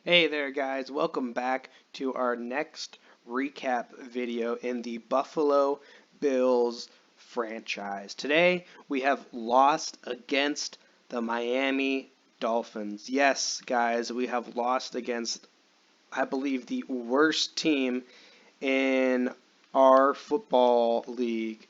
Hey there, guys. Welcome back to our next recap video in the Buffalo Bills franchise. Today, we have lost against the Miami Dolphins. Yes, guys, we have lost against, I believe, the worst team in our football league.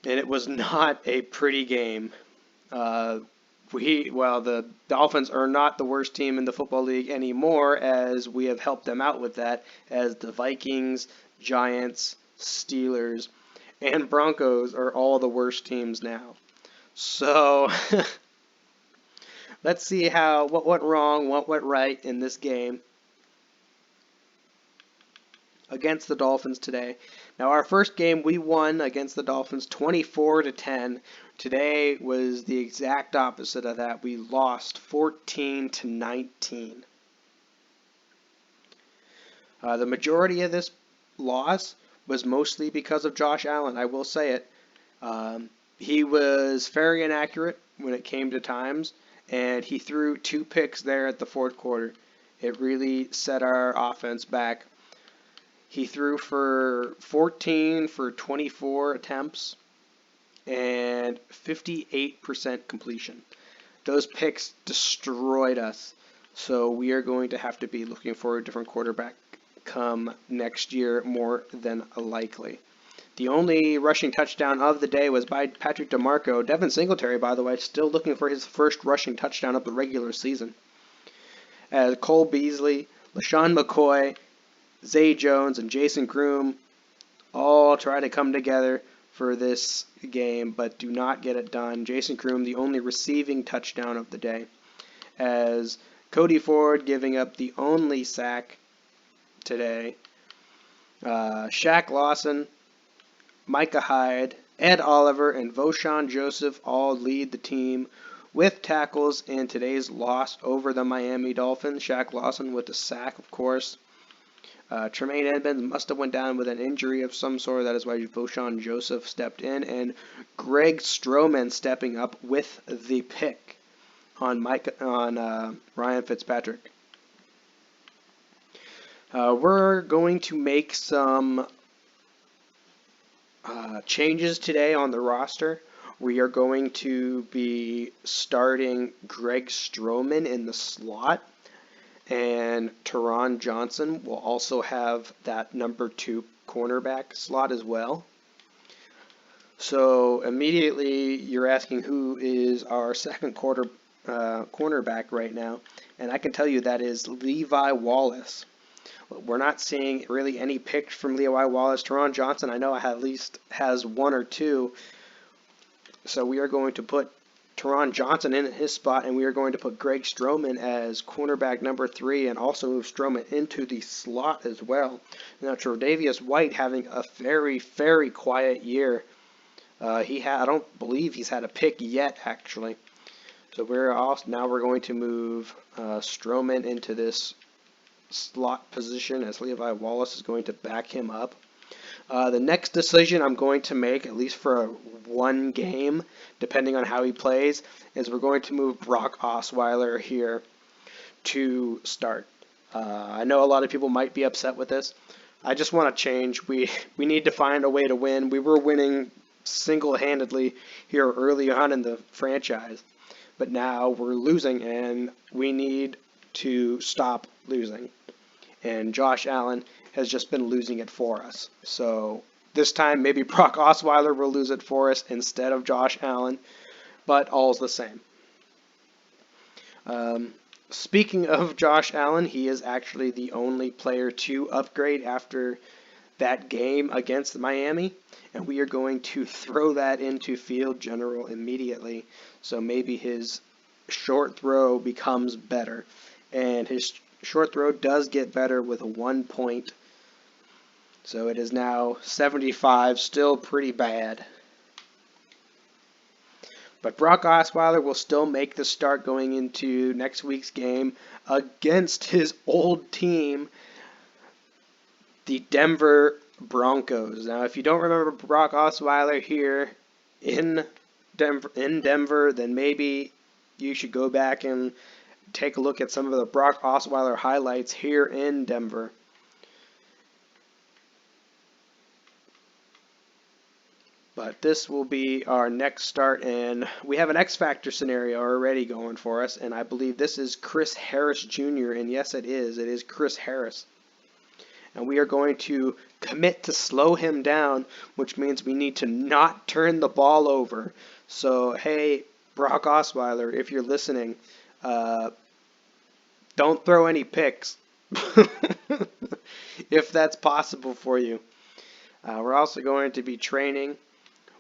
And it was not a pretty game. Uh, the Dolphins are not the worst team in the football league anymore, as we have helped them out with that, as the Vikings, Giants, Steelers, and Broncos are all the worst teams now. So let's see what went wrong, what went right in this game against the Dolphins today. Now, our first game we won against the Dolphins 24-10. Today was the exact opposite of that. We lost 14-19. The majority of this loss was mostly because of Josh Allen. I will say it. He was very inaccurate when it came to times, and he threw two picks there at the fourth quarter. It really set our offense back. He threw for 14 for 24 attempts and 58% completion. Those picks destroyed us. So we are going to have to be looking for a different quarterback come next year, more than likely. The only rushing touchdown of the day was by Patrick DeMarco. Devin Singletary, by the way, still looking for his first rushing touchdown of the regular season. As Cole Beasley, LaShawn McCoy, Zay Jones, and Jason Groom all try to come together for this game, but do not get it done. Jason Groom, the only receiving touchdown of the day, as Cody Ford giving up the only sack today. Shaq Lawson, Micah Hyde, Ed Oliver, and Voshan Joseph all lead the team with tackles in today's loss over the Miami Dolphins. Shaq Lawson with the sack, of course. Tremaine Edmonds must have went down with an injury of some sort. That is why Voshan Joseph stepped in, and Greg Stroman stepping up with the pick on Ryan Fitzpatrick. We're going to make some changes today on the roster. We are going to be starting Greg Stroman in the slot, and Teron Johnson will also have that number 2 cornerback slot as well. So immediately you're asking who is our second cornerback right now, and I can tell you that is Levi Wallace. We're not seeing really any picks from Levi Wallace. Teron Johnson, I know at least has one or two. So we are going to put Teron Johnson in his spot, and we are going to put Greg Stroman as cornerback number 3, and also move Stroman into the slot as well. Now, Tre'Davious White having a very, very quiet year. I don't believe he's had a pick yet, actually. So now we're going to move Stroman into this slot position, as Levi Wallace is going to back him up. The next decision I'm going to make, at least for one game, depending on how he plays, is we're going to move Brock Osweiler here to start. I know a lot of people might be upset with this. I just want to change. We need to find a way to win. We were winning single-handedly here early on in the franchise, but now we're losing, and we need to stop losing. And Josh Allen has just been losing it for us. So this time maybe Brock Osweiler will lose it for us instead of Josh Allen, but all's the same. Speaking of Josh Allen, he is actually the only player to upgrade after that game against Miami, and we are going to throw that into field general immediately. So maybe his short throw becomes better, and his short throw does get better with a 1 point. So it is now 75, still pretty bad. But Brock Osweiler will still make the start going into next week's game against his old team, the Denver Broncos. Now, if you don't remember Brock Osweiler here in Denver, then maybe you should go back and take a look at some of the Brock Osweiler highlights here in Denver. But this will be our next start, and we have an X Factor scenario already going for us, and I believe this is Chris Harris Jr., and yes, it is Chris Harris. And we are going to commit to slow him down, which means we need to not turn the ball over. So, hey, Brock Osweiler, if you're listening, don't throw any picks, if that's possible for you. We're also going to be training.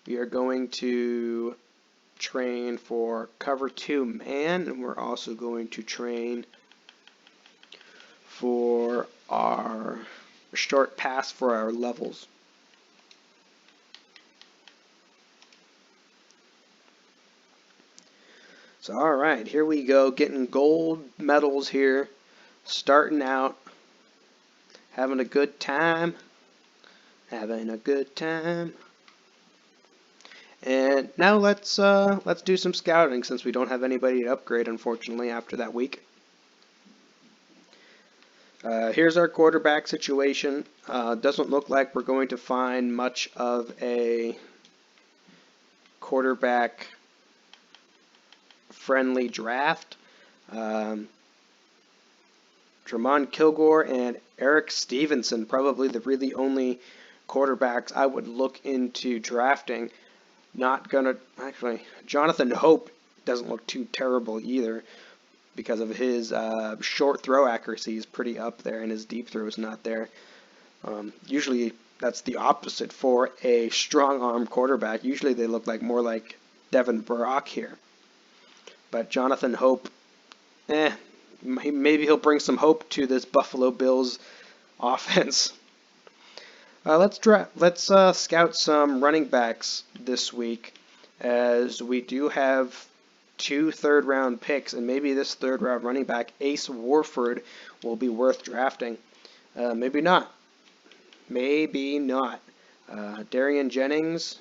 We are going to train for cover 2 man, and we're also going to train for our short pass for our levels. So, alright, here we go, getting gold medals here, starting out, having a good time, And now let's do some scouting, since we don't have anybody to upgrade, unfortunately, after that week. Here's our quarterback situation. Doesn't look like we're going to find much of a quarterback friendly draft. Dramon Kilgore and Eric Stevenson, probably the really only quarterbacks I would look into drafting. Not gonna, actually, Jonathan Hope doesn't look too terrible either, because of his short throw accuracy is pretty up there, and his deep throw is not there. Usually that's the opposite for a strong arm quarterback. Usually they look like more like Devin Brock here. But Jonathan Hope, maybe he'll bring some hope to this Buffalo Bills offense. Let's scout some running backs this week, as we do have 2 third-round picks, and maybe this third-round running back, Ace Warford, will be worth drafting. Maybe not. Darian Jennings,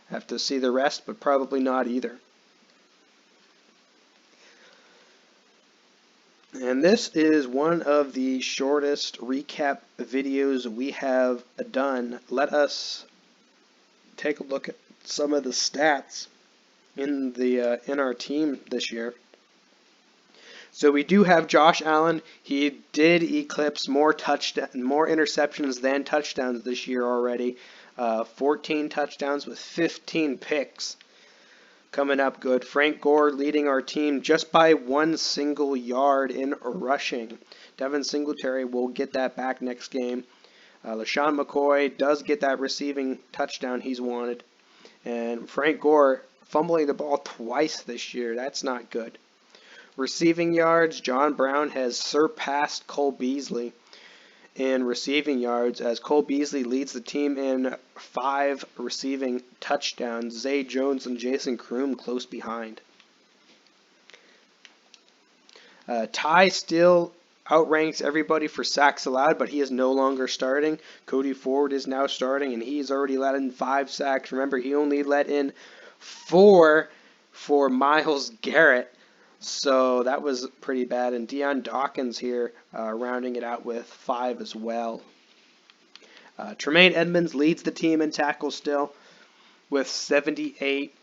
have to see the rest, but probably not either. And this is one of the shortest recap videos we have done. Let us take a look at some of the stats in our team this year. So we do have Josh Allen. He did eclipse more interceptions than touchdowns this year already. 14 touchdowns with 15 picks. Coming up good. Frank Gore leading our team just by 1 single yard in rushing. Devin Singletary will get that back next game. LaShawn McCoy does get that receiving touchdown he's wanted. And Frank Gore fumbling the ball twice this year. That's not good. Receiving yards, John Brown has surpassed Cole Beasley in receiving yards, as Cole Beasley leads the team in 5 receiving touchdowns. Zay Jones and Jason Kroom close behind. Ty still outranks everybody for sacks allowed, but he is no longer starting. Cody Ford is now starting, and he's already let in 5 sacks. Remember, he only let in 4 for Myles Garrett, so that was pretty bad. And Deion Dawkins here rounding it out with 5 as well. Tremaine Edmonds leads the team in tackles still with 78,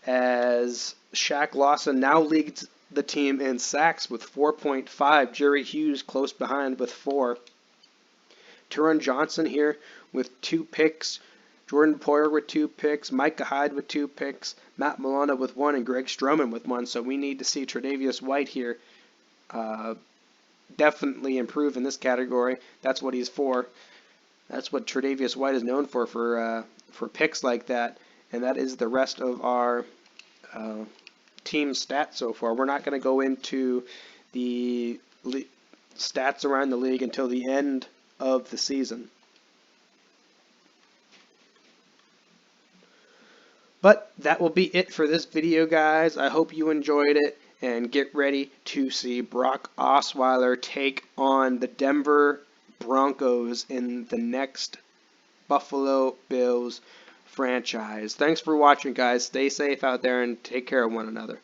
as Shaq Lawson now leads the team in sacks with 4.5. Jerry Hughes close behind with 4. Teron Johnson here with 2 picks. Jordan Poyer with 2 picks. Micah Hyde with 2 picks. Matt Milano with 1, and Greg Stroman with 1. So we need to see Tre'Davious White here definitely improve in this category. That's what he's for. That's what Tre'Davious White is known for picks like that. And that is the rest of our team stats so far. We're not going to go into the stats around the league until the end of the season. But that will be it for this video, guys. I hope you enjoyed it, and get ready to see Brock Osweiler take on the Denver Broncos in the next Buffalo Bills franchise. Thanks for watching, guys. Stay safe out there and take care of one another.